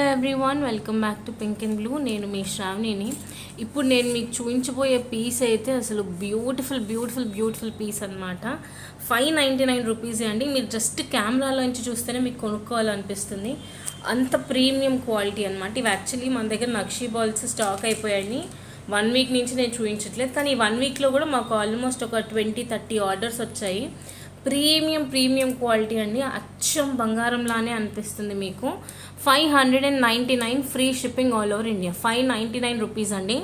Hello everyone, welcome back to pink and blue. నేను మీ శ్రావణిని. ఇప్పుడు నేను మీకు చూపించబోయే పీస్ అయితే అసలు బ్యూటిఫుల్ పీస్ అనమాట. 599 రూపీసే అండి. మీరు జస్ట్ కెమెరాలో నుంచి చూస్తేనే మీకు కొనుక్కోవాలనిపిస్తుంది, అంత ప్రీమియం క్వాలిటీ అనమాట. ఇవి యాక్చువల్లీ మన దగ్గర నక్షీ బాల్స్ స్టాక్ అయిపోయాయి. 1 వీక్ నుంచి నేను చూపించట్లేదు, కానీ ఈ 1 వీక్లో కూడా మాకు ఆల్మోస్ట్ ఒక 20-30 ఆర్డర్స్ వచ్చాయి. ప్రీమియం క్వాలిటీ అండి, అచ్చం బంగారంలానే అనిపిస్తుంది మీకు. 599 free shipping all over India. 599 rupees అండి.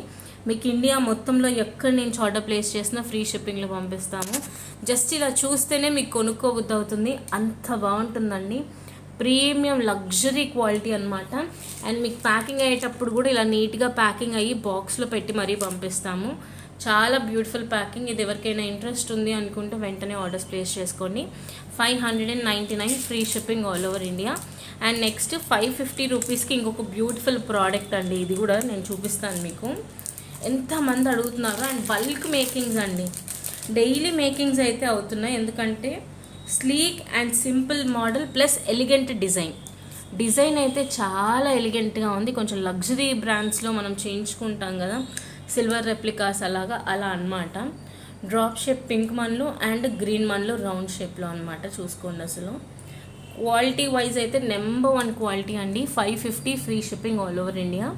మీకు ఇండియా మొత్తంలో ఎక్కడ నుంచి ఆర్డర్ ప్లేస్ చేసినా ఫ్రీ షిప్పింగ్లో పంపిస్తాము. జస్ట్ ఇలా చూస్తేనే మీకు కొనుక్కోబుద్ధి అవుతుంది, అంత బాగుంటుందండి. ప్రీమియం లగ్జరీ క్వాలిటీ అనమాట. అండ్ మీకు ప్యాకింగ్ అయ్యేటప్పుడు కూడా ఇలా నీట్గా ప్యాకింగ్ అయ్యి బాక్స్లో పెట్టి మరీ పంపిస్తాము. చాలా బ్యూటిఫుల్ ప్యాకింగ్. ఇది ఎవరికైనా ఇంట్రెస్ట్ ఉంది అనుకుంటే వెంటనే ఆర్డర్స్ ప్లేస్ చేసుకోండి. 599 free shipping all over India. And next 550 రూపీస్కి ఇంకొక బ్యూటిఫుల్ ప్రోడక్ట్ అండి. ఇది కూడా నేను చూపిస్తాను మీకు. ఎంతమంది అడుగుతున్నారు. అండ్ బల్క్ మేకింగ్స్ అండి, డైలీ మేకింగ్స్ అయితే అవుతున్నాయి. ఎందుకంటే sleek and simple model plus elegant design అయితే చాలా ఎలిగెంట్గా ఉంది. కొంచెం లగ్జరీ బ్రాండ్స్లో మనం చేయించుకుంటాం కదా, సిల్వర్ రెప్లికాస్ అలా అనమాట. డ్రాప్ షేప్ పింక్ మన్లు అండ్ గ్రీన్ మన్లు రౌండ్ షేప్లో అనమాట. చూసుకోండి, అసలు క్వాలిటీ వైజ్ అయితే నెంబర్ 1 క్వాలిటీ అండి. 550 free shipping all over India.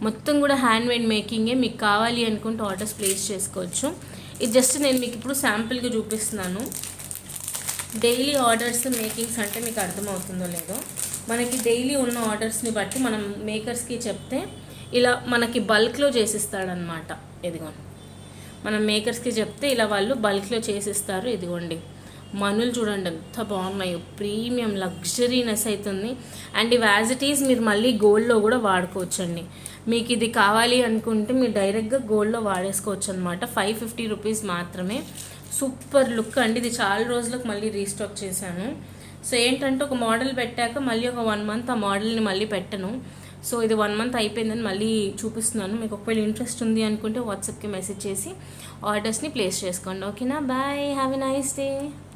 మొత్తం కూడా హ్యాండ్ మేడ్ మేకింగే. మీకు కావాలి అనుకుంటే ఆర్డర్స్ ప్లేస్ చేసుకోవచ్చు. ఇది జస్ట్ నేను మీకు ఇప్పుడు శాంపుల్గా చూపిస్తున్నాను. డైలీ ఆర్డర్స్ మేకింగ్స్ అంటే మీకు అర్థమవుతుందో లేదో. మనకి డైలీ ఉన్న ఆర్డర్స్ని బట్టి మనం మేకర్స్కి చెప్తే ఇలా మనకి బల్క్లో చేసిస్తాడనమాట. ఇదిగోండి, మనం మేకర్స్కి చెప్తే ఇలా వాళ్ళు బల్క్లో చేసిస్తారు. ఇదిగోండి, మనులు చూడండి ఎంత బాగున్నాయో. ప్రీమియం లగ్జరీనెస్ అవుతుంది. అండ్ ఇవి యాజ్ ఇట్ ఈజ్ మీరు మళ్ళీ గోల్డ్లో కూడా వాడుకోవచ్చండి. మీకు ఇది కావాలి అనుకుంటే మీరు డైరెక్ట్గా గోల్డ్లో వాడేసుకోవచ్చు అనమాట. 550 రూపీస్ మాత్రమే. సూపర్ లుక్ అండి. ఇది చాలా రోజులకు మళ్ళీ రీస్టాక్ చేశాను. సో ఏంటంటే ఒక మోడల్ పెట్టాక మళ్ళీ ఒక 1 మంత్ ఆ మోడల్ని మళ్ళీ పెట్టను. సో ఇది 1 మంత్ అయిపోయిందని మళ్ళీ చూపిస్తున్నాను. మీకు ఒకవేళ ఇంట్రెస్ట్ ఉంది అనుకుంటే వాట్సాప్కి మెసేజ్ చేసి ఆర్డర్స్ని ప్లేస్ చేసుకోండి. ఓకేనా? Bye, have a nice day.